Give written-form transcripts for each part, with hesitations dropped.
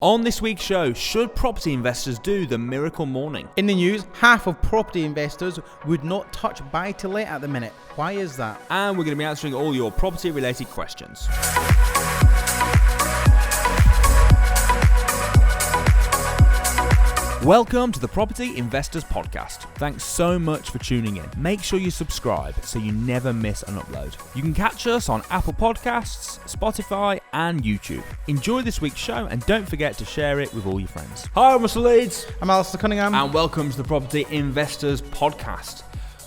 On this week's show, should property investors do the miracle morning? In the news, half of property investors would not touch buy-to-let at the minute. Why is that? And we're going to be answering all your property-related questions. Welcome to the Property Investors Podcast. Thanks so much for tuning in. Make sure you subscribe so you never miss an upload. You can catch us on Apple Podcasts, Spotify, and YouTube. Enjoy this week's show and don't forget to share it with all your friends. Hi, I'm Russell Leeds. I'm Alistair Cunningham. And welcome to the Property Investors Podcast.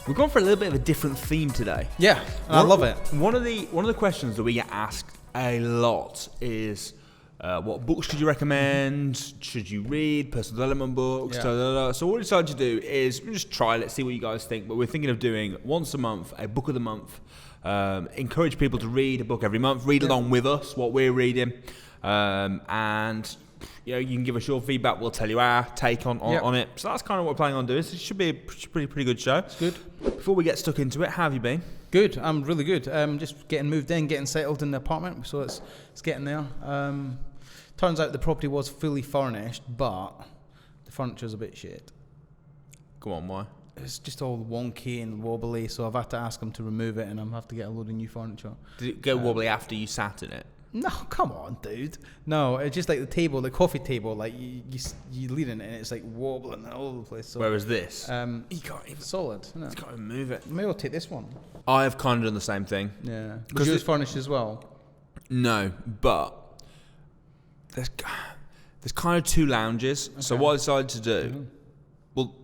We've gone for a little bit of a different theme today. Yeah, I love it. One of the questions that we get asked a lot is, what books should you recommend? Should you read personal development books? Yeah. So what we decided to do is just try. Let's see what you guys think. But we're thinking of doing once a month a book of the month. Encourage people to read a book every month. Read along with us what we're reading, and you can give us your feedback. We'll tell you our take on it. So that's kind of what we're planning on doing. So it should be a pretty good show. It's good. Before we get stuck into it, how have you been? Good. I'm really good. Just getting moved in, getting settled in the apartment. So it's getting there. Turns out the property was fully furnished, but the furniture's a bit shit. Go on, why? It's just all wonky and wobbly, so I've had to ask them to remove it, and I'm have to get a load of new furniture. Did it go wobbly after you sat in it? No, come on, dude. No, it's just like the table, the coffee table. Like you lean in it, and it's like wobbling all over the place. So, whereas this, you can't even solid. Isn't it? You can't even move it. Maybe I'll take this one. I've kind of done the same thing. Yeah, because yours furnished as well. No, but there's kind of two lounges. Okay. So what I decided to do, well,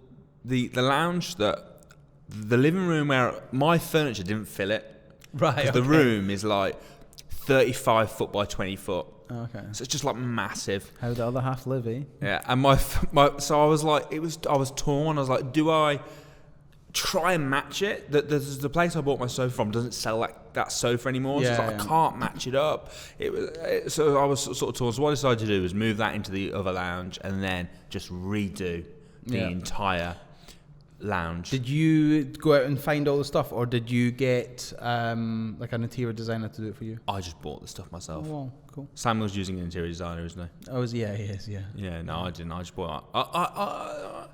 the lounge the living room where my furniture didn't fill it. Right. Because the room is like 35 foot by 20 foot. Okay. So it's just like massive. How the other half live, eh? Yeah, and so I was like, I was torn. I was like, do I try and match it? The place I bought my sofa from doesn't sell that sofa anymore. So I can't match it up. So I was sort of torn. So what I decided to do was move that into the other lounge and then just redo the entire lounge. Did you go out and find all the stuff, or did you get like an interior designer to do it for you? I just bought the stuff myself. Oh, wow, cool. Samuel's using an interior designer, isn't he? Oh, he is, yeah. Yeah, no, I didn't. I just bought it.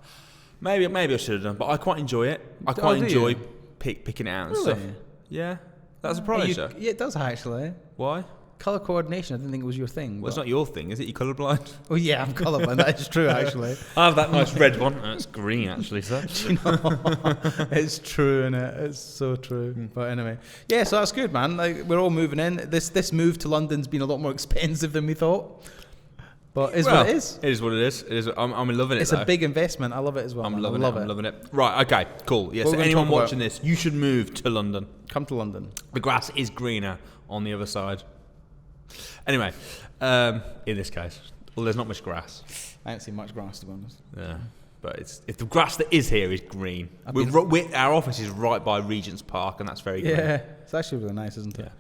Maybe I should have done, but I quite enjoy it. I quite enjoy picking it out and stuff. Yeah, that's a product show. Yeah, it does actually. Why? Colour coordination, I didn't think it was your thing. Well, it's not your thing, is it? You colourblind? Oh yeah, I'm colourblind. That is true, actually. I have that nice red one. Oh, it's green, actually, sir. Do you know? It's true, isn't it? It's so true. But anyway, yeah. So that's good, man. Like, we're all moving in. This move to London's been a lot more expensive than we thought. But what it is. It is what it is. It is. I'm loving it. It's a big investment. I love it as well. I'm loving it. Right. Okay. Cool. Yeah. So anyone watching this, you should move to London. Come to London. The grass is greener on the other side. Anyway, in this case, well, there's not much grass. I haven't seen much grass, to be honest. Yeah. But if the grass that is here is green. Our office is right by Regent's Park, and that's very green. Yeah. It's actually really nice, isn't it? Yeah.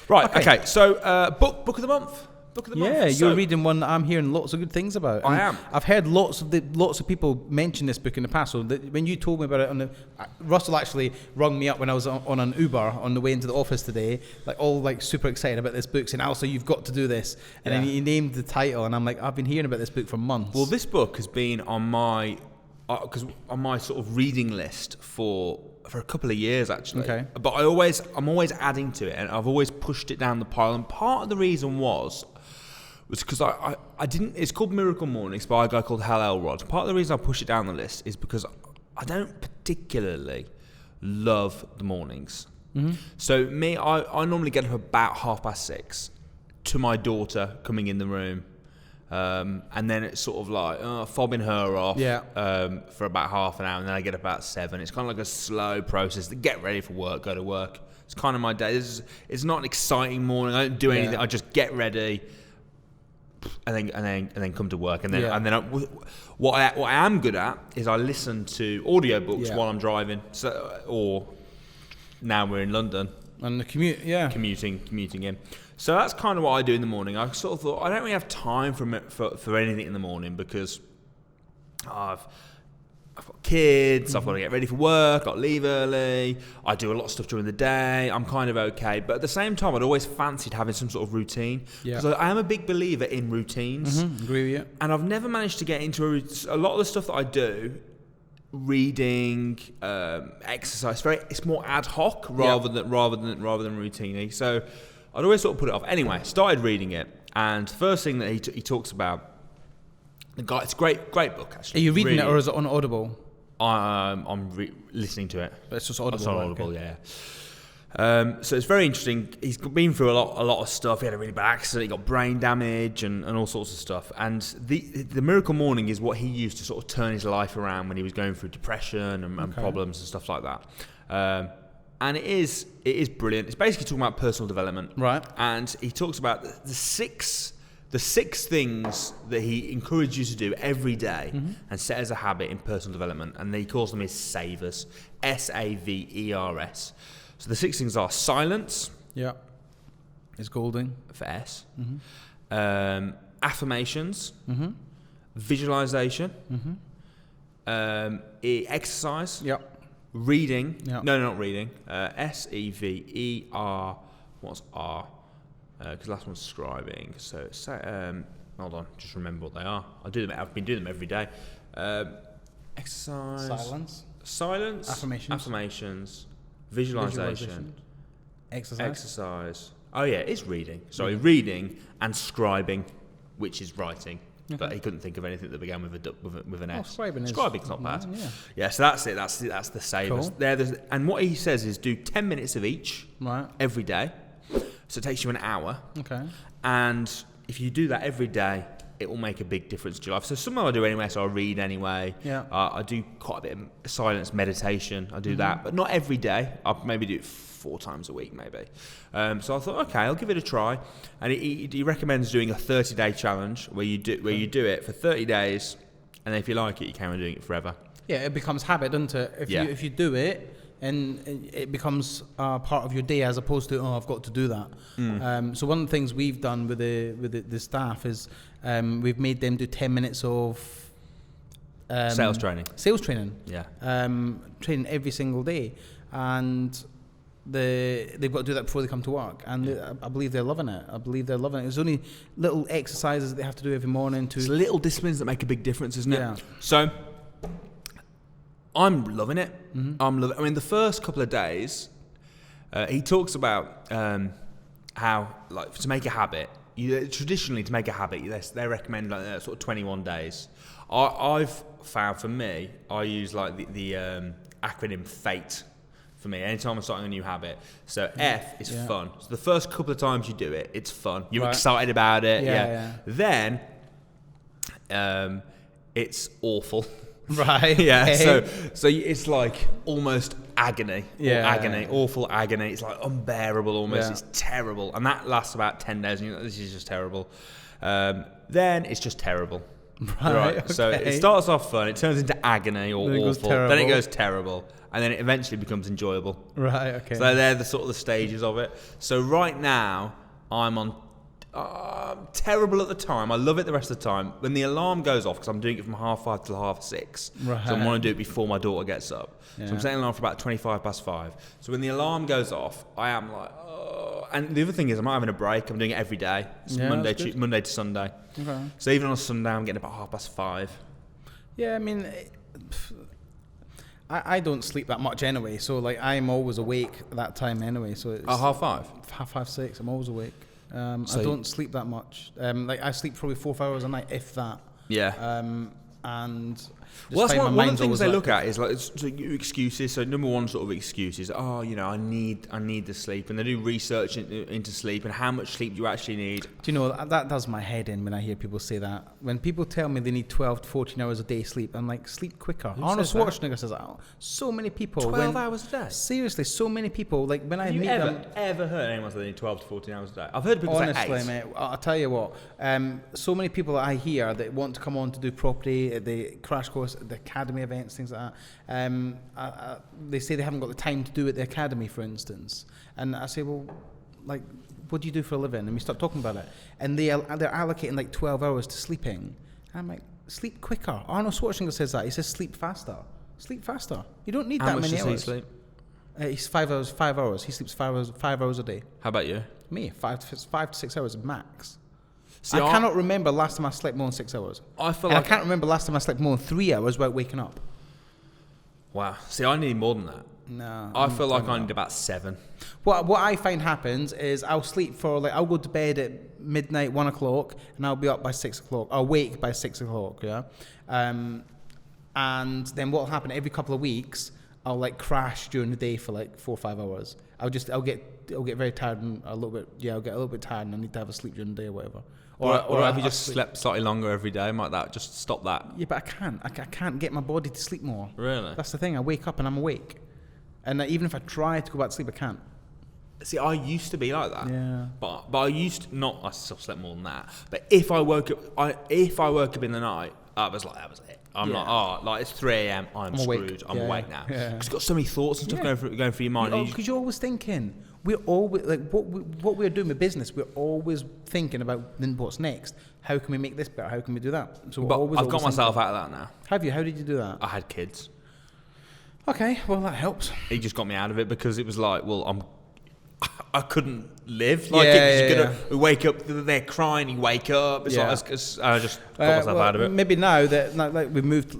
Right. Okay. So book of the month. Yeah, you're reading one that I'm hearing lots of good things about. I am. I've heard lots of people mention this book in the past. So when you told me about it, Russell actually rung me up when I was on an Uber on the way into the office today, all super excited about this book, saying, "Alistair, you've got to do this." And then he named the title, and I'm like, I've been hearing about this book for months. Well, this book has been on my sort of reading list for a couple of years actually. Okay. But I'm always adding to it, and I've always pushed it down the pile. And part of the reason was because I didn't. It's called Miracle Mornings by a guy called Hal Elrod. Part of the reason I push it down the list is because I don't particularly love the mornings. Mm-hmm. So I normally get up about 6:30 to my daughter coming in the room, and then it's sort of like fobbing her off for about half an hour, and then I get about 7. It's kind of like a slow process to get ready for work, go to work. It's kind of my day. It's not an exciting morning. I don't do anything. I just get ready. And then come to work, and then what I am good at is I listen to audiobooks while I'm driving. So, or now we're in London and the commuting in. So that's kind of what I do in the morning. I sort of thought I don't really have time for anything in the morning because I've I've got kids, I've got to get ready for work, I've got to leave early, I do a lot of stuff during the day, I'm kind of okay. But at the same time, I'd always fancied having some sort of routine. Because I am a big believer in routines. Agree with you. And I've never managed to get into a lot of the stuff that I do, reading, exercise, it's more ad hoc rather than routine-y. So I'd always sort of put it off. Anyway, started reading it, and the first thing that he talks about, the guy, it's a great book actually. Are you reading it or is it on Audible? I'm listening to it. But it's just Audible. It's on Audible, yeah. So it's very interesting. He's been through a lot of stuff. He had a really bad accident. He got brain damage and all sorts of stuff. And the Miracle Morning is what he used to sort of turn his life around when he was going through depression and problems and stuff like that. And it is brilliant. It's basically talking about personal development, right? And he talks about the six things that he encourages you to do every day and set as a habit in personal development. And he calls them his savers, SAVERS. So the 6 things are silence. Yeah. It's golden. For S. Affirmations. Visualization. Exercise. Yep. Reading. Yep. No, not reading. SEVER. What's R? Because last one's scribing. So hold on, just remember what they are. I've been doing them every day. Exercise. Silence. Affirmations. Visualization. Exercise. Oh yeah, it's reading. Sorry, reading and scribing, which is writing. Okay. But he couldn't think of anything that began with an S. Scribing's not bad. Yeah, so that's it. That's the savers. Cool. And what he says is do 10 minutes of each every day. So it takes you an hour. Okay. And if you do that every day, it will make a big difference to your life. So some I do anyway, so I read anyway. Yeah. I do quite a bit of silence meditation. I do that, but not every day. I'll maybe do it 4 times a week, maybe. So I thought, okay, I'll give it a try. And he recommends doing a 30-day challenge where you do it for 30 days, and then if you like it, you carry on doing it forever. Yeah, it becomes habit, doesn't it? If you do it, and it becomes part of your day as opposed to I've got to do that. So one of the things we've done with the staff is we've made them do 10 minutes of sales training. Yeah. Training every single day, and they've got to do that before they come to work, and I believe they're loving it. There's only little exercises that they have to do every morning. It's little disciplines that make a big difference, isn't it? So I'm loving it. I mean, the first couple of days, he talks about how, like, to make a habit. Traditionally, to make a habit, they recommend like sort of 21 days. I've found for me, I use like the acronym FATE for me. Anytime I'm starting a new habit, so F is fun. So the first couple of times you do it, it's fun. You're excited about it. Then, it's awful. Right. Yeah. Okay. So it's like almost agony. Awful agony. It's like unbearable almost. Yeah. It's terrible, and that lasts about 10 days. And you're like, this is just terrible. Then it's just terrible. Right. Okay. So it starts off fun. It turns into agony or awful. Then it goes terrible, and then it eventually becomes enjoyable. Right. Okay. So they're the sort of the stages of it. So right now I'm on. Terrible at the time. I love it the rest of the time. When the alarm goes off, because I'm doing it from 5:30 till 6:30, so I want to do it before my daughter gets up. So I'm setting an alarm for about 5:25. So when the alarm goes off, I am like, oh. And the other thing is, I'm not having a break. I'm doing it every day. It's Monday to Sunday. Okay. So even on a Sunday, I'm getting about 5:30. Yeah, I mean, I don't sleep that much anyway. So like, I'm always awake at that time anyway. So it's 5:30. 5:30, 6. I'm always awake. I don't sleep that much. Like I sleep probably 4 5 hours a night, if that. Yeah. And that's one of the things they look at is like excuses. So number one sort of excuse is, I need the sleep, and they do research into sleep and how much sleep you actually need. Do you know that does my head in when I hear people say that? When people tell me they need 12 to 14 hours a day sleep, I'm like, sleep quicker. Arnold Schwarzenegger says that. So many people. 12 hours a day. Seriously, so many people. Like when I meet them. Have you ever heard anyone say they need 12 to 14 hours a day? I've heard people say 8. Honestly, mate, I'll tell you what. So many people that I hear that want to come on to do property, the crash course, the academy events, things like that. They say they haven't got the time to do it at the academy, for instance. And I say, well, like, what do you do for a living? And we start talking about it. And they're allocating like 12 hours to sleeping. And I'm like, sleep quicker. Arnold Schwarzenegger says that. He says sleep faster. Sleep faster. You don't need How that much many does hours. he sleep? He's 5 hours. 5 hours. He sleeps 5 hours a day. How about you? Me, 5 to 6 hours max. See, I cannot remember last time I slept more than 6 hours. I feel And like I can't remember last time I slept more than 3 hours without waking up. wow. See, I need more than that. No. I feel like I need about 7. What I find happens is I'll sleep for I'll go to bed at midnight, 1 o'clock, and I'll be up by 6 o'clock. I'll wake by 6 o'clock, yeah. And then what'll happen every couple of weeks, I'll crash during the day for 4 or 5 hours. I'll get very tired and a little bit. Yeah, I'll get a little bit tired and I need to have a sleep during the day or whatever. Or have you just slept slightly longer every day? Might that just stop that? Yeah, but I can't. I can't get my body to sleep more. Really? That's the thing. I wake up and I'm awake, and even if I try to go back to sleep, I can't. See, I used to be like that. Yeah. But I used to not. I still slept more than that. But if I woke up in the night, that was it. I'm it's 3 a.m. I'm screwed. I'm awake now. Yeah. Because you've got so many thoughts and stuff going through your mind. Because you're always thinking. We're always what we're doing with business. We're always thinking about then what's next. How can we make this better? How can we do that? So I've got myself out of that now. Have you? How did you do that? I had kids. Okay, well that helps. He just got me out of it because it was I couldn't live. We wake up, they're crying, you wake up. It's I just got myself out of it. Maybe now that we've moved,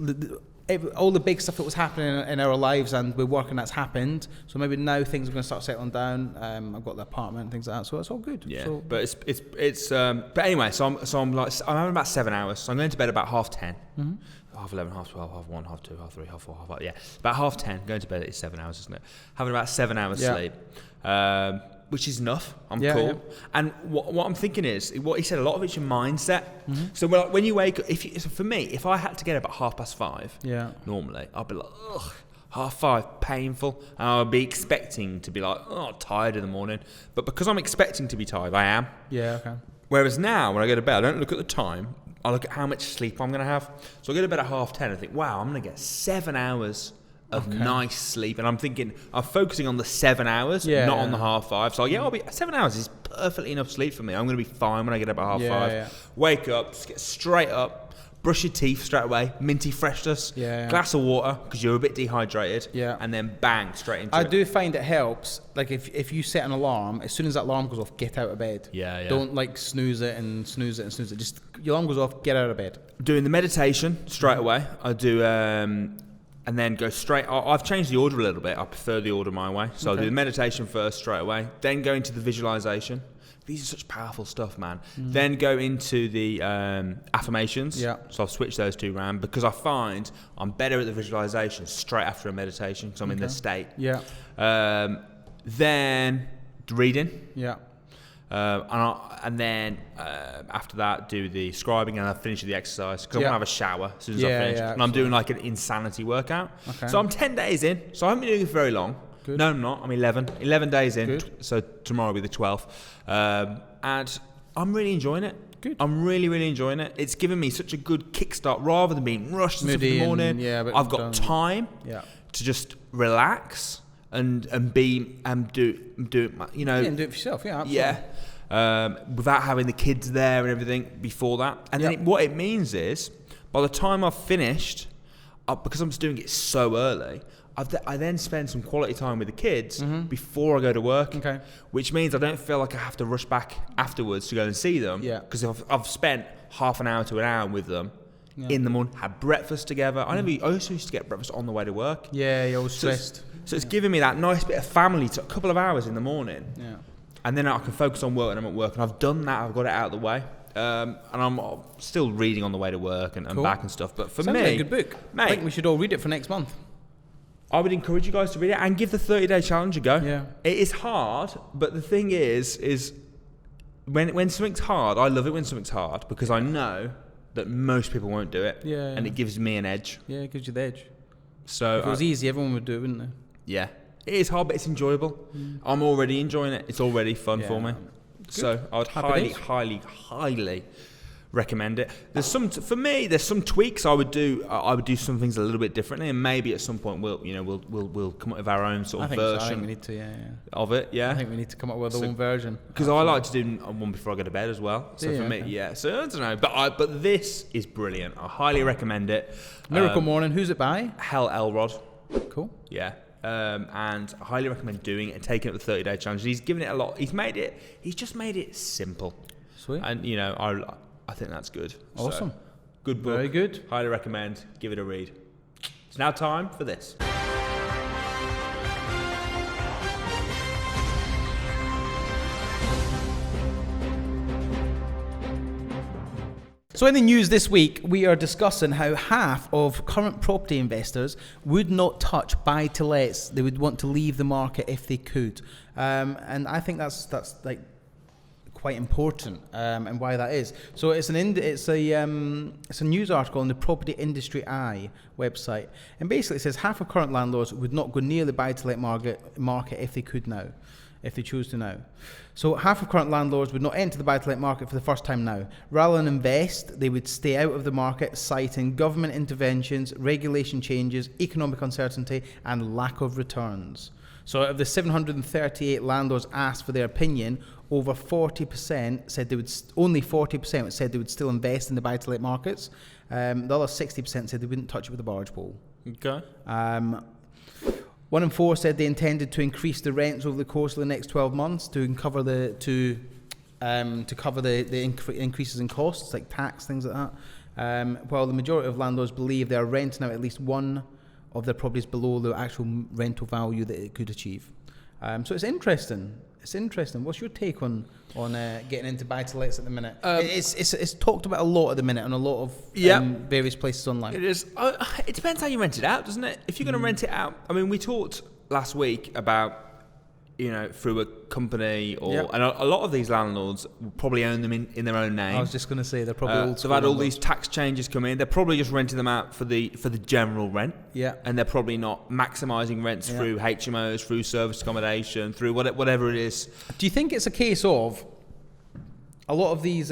all the big stuff that was happening in our lives and we're working, that's happened. So maybe now things are going to start settling down. I've got the apartment and things like that, so it's all good. Yeah, so, but it's but anyway, so I'm having about 7 hours. So I'm going to bed about 10:30. Mm-hmm. 11:30, 12:30, 1:30, 2:30, 3:30, 4:30, 5:30. Yeah, about 10:30. Going to bed at 7 hours, isn't it? Having about 7 hours sleep. Which is enough. I'm cool. Yeah. And what I'm thinking is, what he said, a lot of it's your mindset. Mm-hmm. So when you wake up, for me, if I had to get up at 5:30, normally, I'd be like, ugh, 5:30, painful. And I would be expecting to be tired in the morning. But because I'm expecting to be tired, I am. Yeah, okay. Whereas now, when I go to bed, I don't look at the time. I look at how much sleep I'm going to have. So I go to bed at 10:30 and think, wow, I'm going to get 7 hours of nice sleep, and I'm focusing on the 7 hours, not on the 5:30. So I'll be 7 hours is perfectly enough sleep for me. I'm going to be fine when I get up at 5:30. Yeah. Wake up, just get straight up, brush your teeth straight away, minty freshness, glass of water because you're a bit dehydrated, and then bang straight into it. I do find it helps. If you set an alarm, as soon as that alarm goes off, get out of bed. Yeah. Don't snooze it and snooze it and snooze it. Just your alarm goes off, get out of bed. Doing the meditation straight away. I do. And then go straight. I've changed the order a little bit. I prefer the order my way. So I'll do the meditation first straight away. Then go into the visualization. These are such powerful stuff, man. Then go into the affirmations. Yeah. So I've switched those two around because I find I'm better at the visualization straight after a meditation because I'm in the state. Yeah. Then reading. Yeah. And then after that, do the scribing, and I finish with the exercise because I want to have a shower as soon as I finish. And I'm doing an insanity workout. Okay. So I'm 10 days in. So I haven't been doing it for very long. Good. No, I'm not. I'm 11 days in. Good. So tomorrow will be the 12th. And I'm really enjoying it. Good. I'm really, really enjoying it. It's given me such a good kickstart rather than being rushed and stuff in the morning. I've got time to just relax. And do and do it for yourself, without having the kids there and everything before that. And then what it means is, by the time I've finished, because I'm just doing it so early, I then spend some quality time with the kids before I go to work. Okay. Which means I don't feel like I have to rush back afterwards to go and see them. Yeah. Because I've spent half an hour to an hour with them. Yeah. In the morning, had breakfast together. I also used to get breakfast on the way to work. Yeah, you're always stressed. So it's giving me that nice bit of family, a couple of hours in the morning. Yeah. And then I can focus on work when I'm at work. And I've done that. I've got it out of the way. And I'm still reading on the way to work and back and stuff. But for me... Sounds like a good book. Mate, I think we should all read it for next month. I would encourage you guys to read it and give the 30-day challenge a go. Yeah. It is hard, but the thing is when something's hard, I love it when something's hard because I know that most people won't do it. Yeah. And it gives me an edge. Yeah, it gives you the edge. So if it was easy, everyone would do it, wouldn't they? Yeah. It is hard, but it's enjoyable. I'm already enjoying it. It's already fun for me. Good. So I would highly recommend it. There's some for me. There's some tweaks I would do. I would do some things a little bit differently, and maybe at some point we'll come up with our own sort of version. I think we need to, of it. Yeah, I think we need to come up with our own version. Because I like to do one before I go to bed as well. So for me, So I don't know, but this is brilliant. I highly recommend it. Miracle Morning. Who's it by? Hal Elrod. Cool. Yeah. And I highly recommend doing it and taking up the 30-day challenge. He's given it a lot. He's just made it simple. Sweet. And I think that's good. Awesome. So, good book. Very good. Highly recommend. Give it a read. It's now time for this. So in the news this week, we are discussing how half of current property investors would not touch buy-to-lets. They would want to leave the market if they could. And I think that's like quite important, and why that is. So it's a news article on the Property Industry Eye website, and basically it says half of current landlords would not go near the buy-to-let market if they could now, if they choose to now. So half of current landlords would not enter the buy-to-let market for the first time now. Rather than invest, they would stay out of the market, citing government interventions, regulation changes, economic uncertainty, and lack of returns. So out of the 738 landlords asked for their opinion, over 40% said only 40% said they would still invest in the buy-to-let markets. The other 60% said they wouldn't touch it with a barge pole. Okay. 1 in 4 said they intended to increase the rents over the course of the next 12 months to cover the increases in costs like tax, things like that. While the majority of landlords believe they are renting out at least one of their properties below the actual rental value that it could achieve. So it's interesting. What's your take on getting into buy-to-lets at the minute? It's talked about a lot at the minute on a lot of various places online. It is. It depends how you rent it out, doesn't it? If you're going to rent it out, I mean, we talked last week about through a company and a lot of these landlords will probably own them in their own name. I was just going to say they're probably old school. They've had all these tax changes come in. They're probably just renting them out for the general rent. Yeah. And they're probably not maximising rents through HMOs, through service accommodation, through whatever it is. Do you think it's a case of a lot of these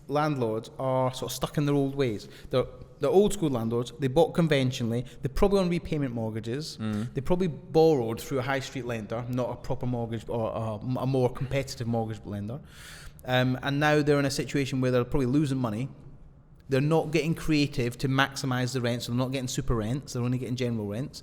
landlords are sort of stuck in their old ways? They're old school landlords. They bought conventionally. They're probably on repayment mortgages. They probably borrowed through a high street lender, not a proper mortgage or a more competitive mortgage lender. And now they're in a situation where they're probably losing money. They're not getting creative to maximise the rents. So they're not getting super rents. They're only getting general rents.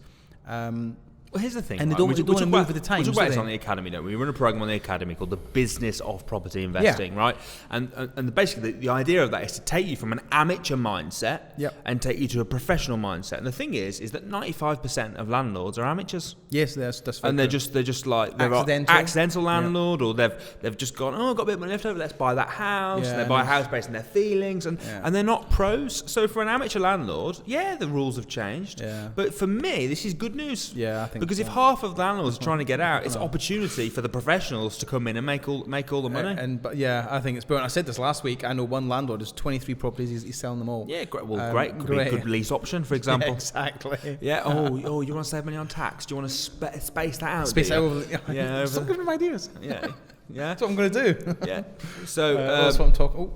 Well, here's the thing. And they don't want to move with the times. We talk about this on the Academy, don't we? We run a program on the Academy called The Business of Property Investing, right? And basically the idea of that is to take you from an amateur mindset and take you to a professional mindset. And the thing is that 95% of landlords are amateurs. Yes, that's and they're just like accidental landlord, or they've just gone, I've got a bit of money left over, let's buy that house. And they buy a house based on their feelings, and they're not pros. So for an amateur landlord, the rules have changed. Yeah. But for me, this is good news. Yeah, I think. Because if half of landlords are trying to get out, it's opportunity for the professionals to come in and make all the money. I think it's brilliant. I said this last week. I know one landlord has 23 properties. He's selling them all. Yeah, great. Well, great. Could be a good lease option, for example. Yeah, exactly. Yeah. Oh, you want to save money on tax? Do you want to space that out? Space out over. Stop giving me ideas. Yeah. That's what I'm going to do. Yeah. So that's what I'm talking.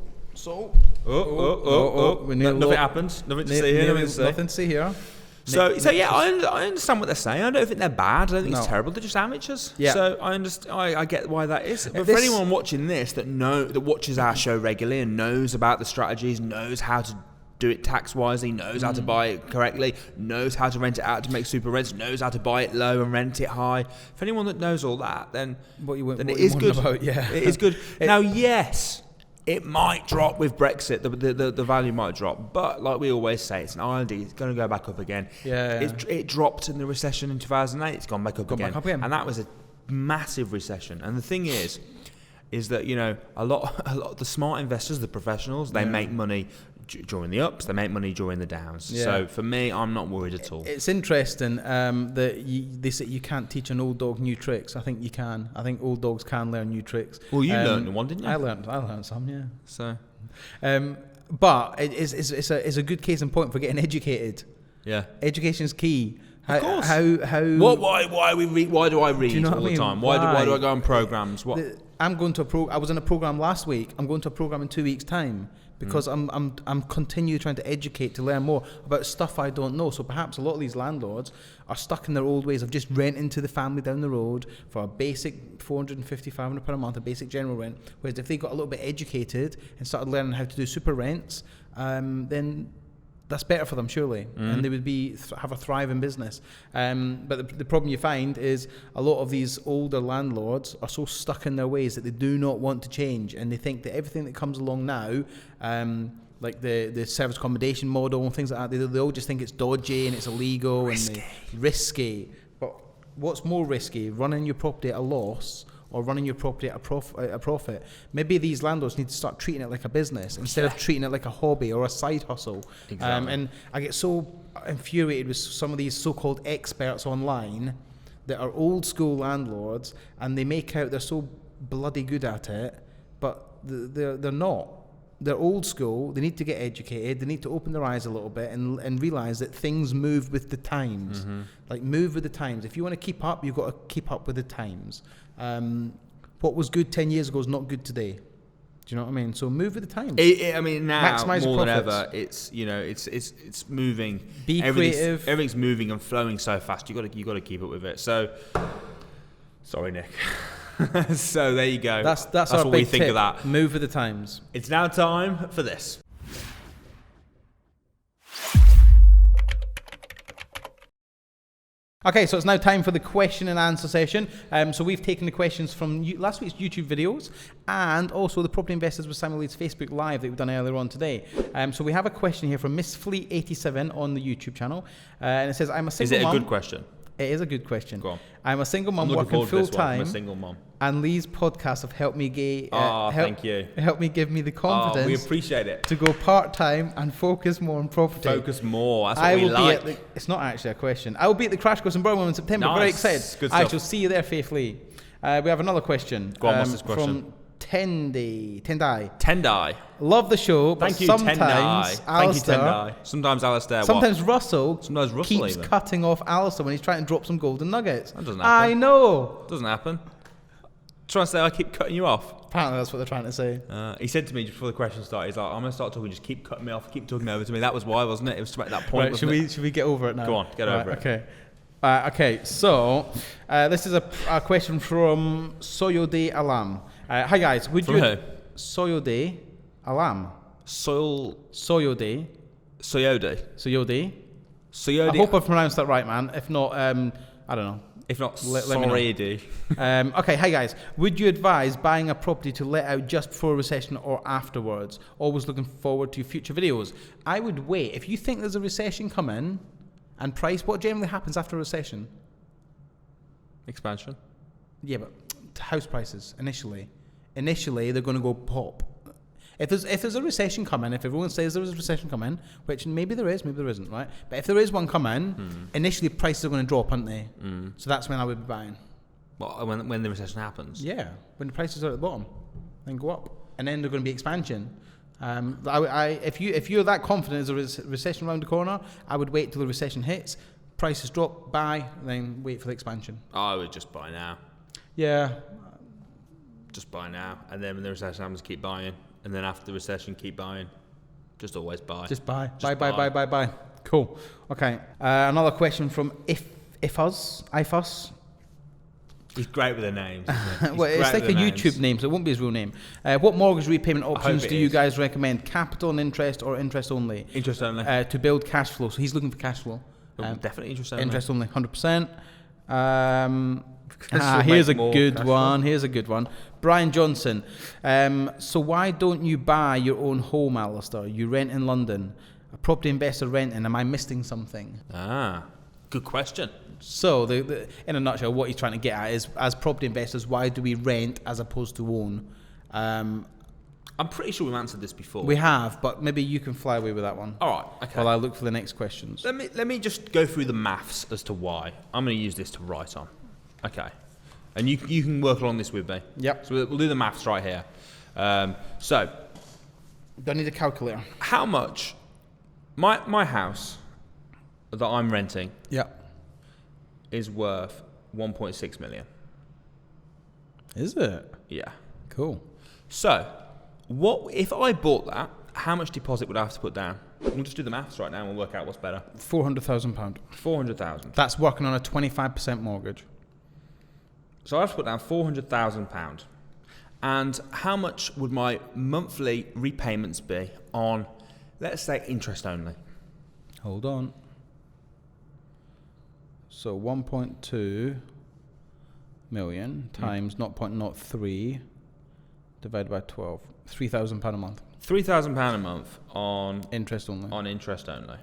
Nothing happens. Nothing to see here. Nothing to see here. So I understand what they're saying. I don't think they're bad. I don't think it's terrible. They're just amateurs. Yeah. So I understand. I get why that is. But for anyone watching this that watches our show regularly and knows about the strategies, knows how to do it tax wisely, knows how to buy it correctly, knows how to rent it out to make super rents, knows how to buy it low and rent it high. For anyone that knows all that, then it is good. It is good. Now, yes. It might drop with Brexit. The value might drop, but like we always say, it's an island. It's going to go back up again. It dropped in the recession in 2008. It's gone back up again, and that was a massive recession. And the thing is that a lot of the smart investors, the professionals, they make money during the ups, they make money during the downs. Yeah. So for me, I'm not worried at all. It's interesting that they say you can't teach an old dog new tricks. I think you can. I think old dogs can learn new tricks. Well, you learned one, didn't you? I learned some, yeah. So, but it's a good case in point for getting educated. Yeah, education's key. Of course. Why do I read all the time? Why do I go on programs? What? I'm going to I was in a program last week. I'm going to a program in 2 weeks' time because I'm continually trying to educate to learn more about stuff I don't know. So perhaps a lot of these landlords are stuck in their old ways of just renting to the family down the road for a basic £450-500 a month, a basic general rent. Whereas if they got a little bit educated and started learning how to do super rents, then that's better for them, surely, and they would have a thriving business. But the problem you find is a lot of these older landlords are so stuck in their ways that they do not want to change, and they think that everything that comes along now, like the service accommodation model and things like that, they all just think it's dodgy and it's illegal and risky. But what's more risky, running your property at a loss or running your property at a profit? Maybe these landlords need to start treating it like a business instead of treating it like a hobby or a side hustle. Exactly. And I get so infuriated with some of these so-called experts online that are old school landlords, and they make out they're so bloody good at it, but they're not. They're old school. They need to get educated. They need to open their eyes a little bit and realize that things move with the times. Like, move with the times. If you want to keep up, you've got to keep up with the times. What was good 10 years ago is not good today. Do you know what I mean? So move with the times. I mean, now Maximize more than profits. ever, it's moving. Be creative. Everything's moving and flowing so fast. You got to keep up with it. So, sorry, Nick. So there you go. That's what our we big think tip. of that. Move with the times. It's now time for this. Okay, so it's now time for the question and answer session. So we've taken the questions from last week's YouTube videos and also the Property Investors with Samuel Leeds Facebook Live that we've done earlier on today. So we have a question here from Miss Fleet87 on the YouTube channel. And it says, I'm a single mum. Is it a good question? It is a good question. Go on. I'm a single mum I'm looking working forward to this full one. I'm time. a single mum. And Lee's podcasts have helped me thank you. Help me give me the confidence We appreciate it. to go part-time and focus more on property. Focus more. That's what we like. It's not actually a question. I will be at the Crash Course in Birmingham in September. Nice. Very excited. Good I stuff. shall see you there, Faith Lee. We have another question. Go on, what's this question? From Tendai. Tendai. Love the show, but Thank you, sometimes Tendai. Thank you, Alistair, Tendai. Sometimes Alistair. sometimes Russell Sometimes Russell keeps even. cutting off Alistair when he's trying to drop some golden nuggets. That doesn't happen. I know. Doesn't happen. Trying to say I keep cutting you off. Apparently that's what they're trying to say. He said to me just before the question started, he's like, I'm going to start talking, just keep cutting me off, keep talking over to me. That was why, wasn't it? It was to make that point. Right, should we get over it now? Go on, get over it. Okay. Okay, so this is a question from Soyode Alam. Hi guys, would From you... who? Soyode Alam. Soyode. Soyode. Soyode. I hope I've pronounced that right, man. If not, I don't know. If not, Let me know. sorry. Okay, hi guys. Would you advise buying a property to let out just before a recession or afterwards? Always looking forward to future videos. I would wait. If you think there's a recession coming and price, what generally happens after a recession? Expansion. Yeah, but house prices initially they're going to go pop. If there's a recession coming, if everyone says there's a recession coming, which maybe there is, maybe there isn't, right? But if there is one coming, initially prices are going to drop, aren't they? So that's when I would be buying. Well, when the recession happens. Yeah, when the prices are at the bottom, then go up, and then there's going to be expansion. If you're that confident there's a recession around the corner, I would wait till the recession hits, prices drop, buy, then wait for the expansion. I would just buy now. Yeah. Just buy now, and then when the recession happens, keep buying, and then after the recession, keep buying. Just always buy. Just buy. Just Buy. Cool. Okay. Another question from Ifus. He's great with the names. Isn't he? Well, it's like a YouTube name, so it won't be his real name. What mortgage repayment options do you guys recommend? Capital and interest, or interest only? Interest only. To build cash flow. So he's looking for cash flow. Definitely interest only. Interest only, 100%. Here's a good one. Brian Johnson. So why don't you buy your own home, Alistair? You rent in London. A property investor renting. Am I missing something? Good question. So, in a nutshell, what he's trying to get at is, as property investors, why do we rent as opposed to own? I'm pretty sure we've answered this before. We have, but maybe you can fly away with that one. All right, okay. While I look for the next questions. Let me just go through the maths as to why. I'm going to use this to write on. Okay. And you can work along this with me. Yep. So we'll do the maths right here. So. Do I need a calculator? How much... My house that I'm renting... Yep. ...is worth 1.6 million. Is it? Yeah. Cool. So, what if I bought that? How much deposit would I have to put down? We'll just do the maths right now and we'll work out what's better. £400,000. 400,000. That's working on a 25% mortgage. So I have to put down £400,000. And how much would my monthly repayments be on, let's say, interest only? Hold on. So 1.2 million times 0.03 divided by 12. £3,000 a month. £3,000 a month on Interest only. on interest only.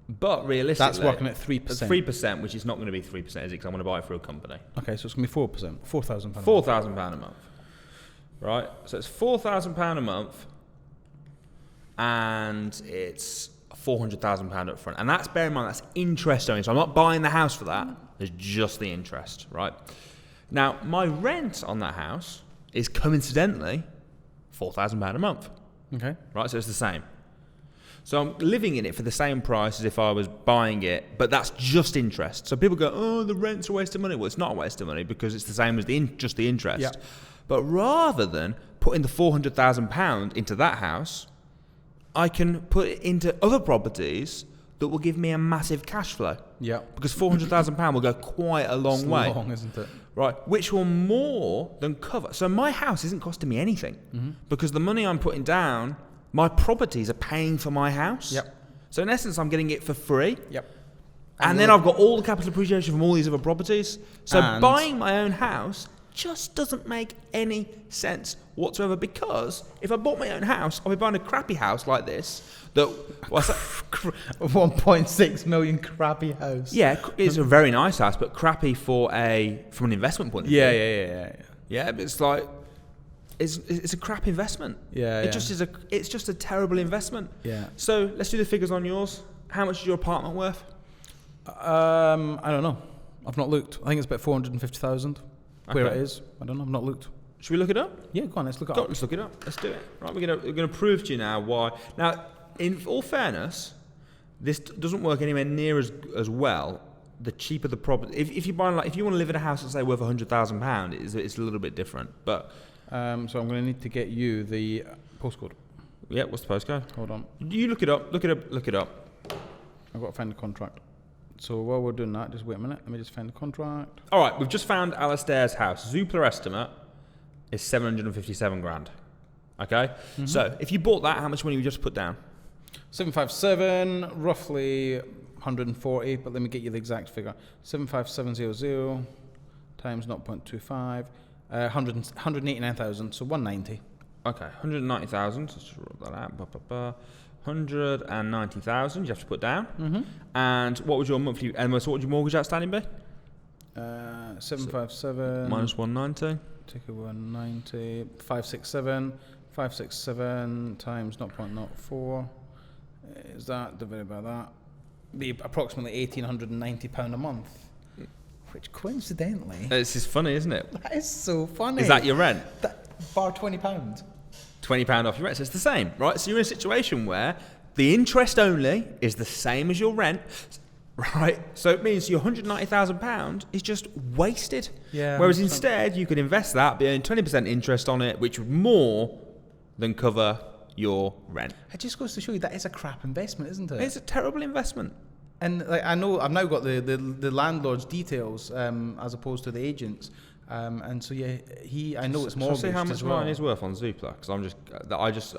But realistically, That's working at 3%. 3%, which is not going to be 3%, is it? Because I'm going to buy it for a company. Okay, so it's going to be 4%. £4,000. £4,000 a month. Right? So it's £4,000 a month, and it's £400,000 up front. And that's, bear in mind, that's interest only. So I'm not buying the house for that. There's just the interest, right? Now, my rent on that house is coincidentally £4,000 a month. Okay. Right? So it's the same. So I'm living in it for the same price as if I was buying it, but that's just interest. So people go, oh, the rent's a waste of money. Well, it's not a waste of money because it's the same as just the interest. Yeah. But rather than putting the £400,000 into that house, I can put it into other properties that will give me a massive cash flow. Yeah. Because £400,000 will go quite a long way. It's long, isn't it? Right, which will more than cover. So my house isn't costing me anything because the money I'm putting down, my properties are paying for my house. Yep. So in essence, I'm getting it for free. Yep. And then I've got all the capital appreciation from all these other properties. So buying my own house just doesn't make any sense whatsoever, because if I bought my own house, I'll be buying a crappy house like this. That what's that? 1.6 million crappy house. Yeah, it's a very nice house, but crappy from an investment point of view. Yeah. Yeah, but it's like it's a crap investment. Yeah, It just is it's just a terrible investment. Yeah. So let's do the figures on yours. How much is your apartment worth? I don't know. I've not looked. I think it's about 450,000. Where Okay. it is, I don't know. I've not looked. Should we look it up? Yeah, go on. Let's look it Go on, up. let's look it up. Let's do it. Right, we're gonna prove to you now why. Now, in all fairness, this doesn't work anywhere near as well. The cheaper the property, if you buy if you want to live in a house that's say worth £100,000, it's a little bit different. But So I'm going to need to get you the postcode. yeah, what's the postcode? Hold on. You look it up. Look it up. I've got to find the contract. So while we're doing that, just wait a minute. Let me just find the contract. All right, we've just found Alistair's house. Zoopla estimate is 757 grand. Okay, so if you bought that, how much money would you just put down? 757, roughly 140, but let me get you the exact figure. 75700 times 0.25, 189,000, so 190. Okay, 190,000. Let's just rub that out. 190,000 you have to put down. And what would your monthly? And so what would your mortgage outstanding be? 757 Minus 190. Take a 190. 567. 567 times 0.04. Is that divided by that? Be approximately £1,890 a month. Which coincidentally, This is funny, isn't it? that is so funny. Is that your rent? Bar £20. £20 off your rent. So it's the same, right? So you're in a situation where the interest only is the same as your rent, right? So it means your £190,000 is just wasted. Yeah. Whereas instead, you could invest that, be earning 20% interest on it, which would more than cover your rent. It just goes to show you that is a crap investment, isn't it? It's a terrible investment. And like, I know I've now got the landlord's details as opposed to the agent's. And so yeah, I know it's Shall I mortgaged see how much as well. mine is worth on Zoopla? Because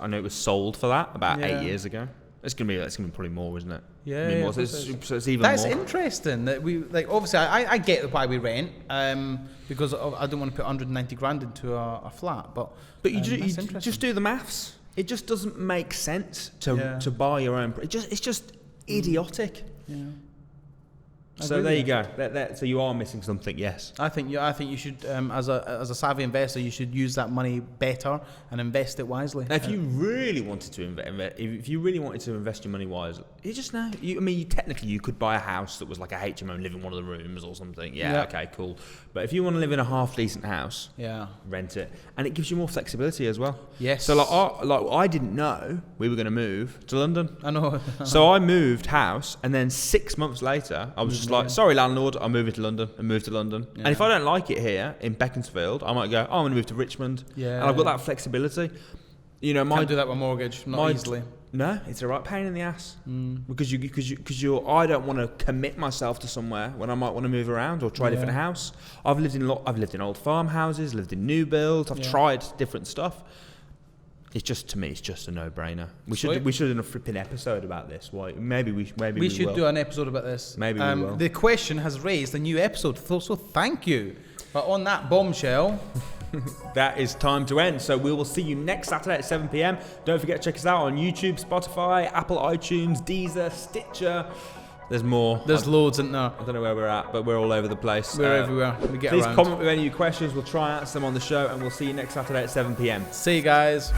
I know it was sold for that about 8 years ago. It's gonna be probably more, isn't it? Yeah, Be yeah, more. So it's even That's more. interesting. That we like. Obviously, I get why we rent. Because I don't want to put 190 grand into a flat. But But you that's just interesting. do the maths. It just doesn't make sense to buy your own. It's just idiotic. Yeah. So there you go. So you are missing something. Yes. I think you should, as a savvy investor, you should use that money better and invest it wisely. Now, if you really wanted to if you really wanted to invest your money wisely, you just know. Technically, you could buy a house that was like a HMO and live in one of the rooms or something. Yeah. Okay. Cool. But if you want to live in a half decent house, rent it, and it gives you more flexibility as well. Yes. So I didn't know we were going to move to London. I know. So I moved house, and then 6 months later, I was just like, sorry, landlord, I'm moving to London, and move to London. Yeah. And if I don't like it here in Beaconsfield, I might go, oh, I'm going to move to Richmond. Yeah. And I've got that flexibility. You know, Can't do that with mortgage, not easily. No, it's a right pain in the ass because I don't want to commit myself to somewhere when I might want to move around or try a different house. I've lived in old farmhouses, lived in new builds. I've tried different stuff. It's just, to me, it's just a no-brainer. We should have done a flipping episode about this. Why? Maybe we should will. do an episode about this. Maybe we will. The question has raised a new episode, so thank you. But on that bombshell, that is time to end. So we will see you next Saturday at 7 p.m. Don't forget to check us out on YouTube, Spotify, Apple iTunes, Deezer, Stitcher. There's more. There's loads, isn't there? I don't know where we're at, but we're all over the place. We're everywhere. We get please around. comment with any of your questions. We'll try and answer them on the show, and we'll see you next Saturday at 7 p.m. See you guys.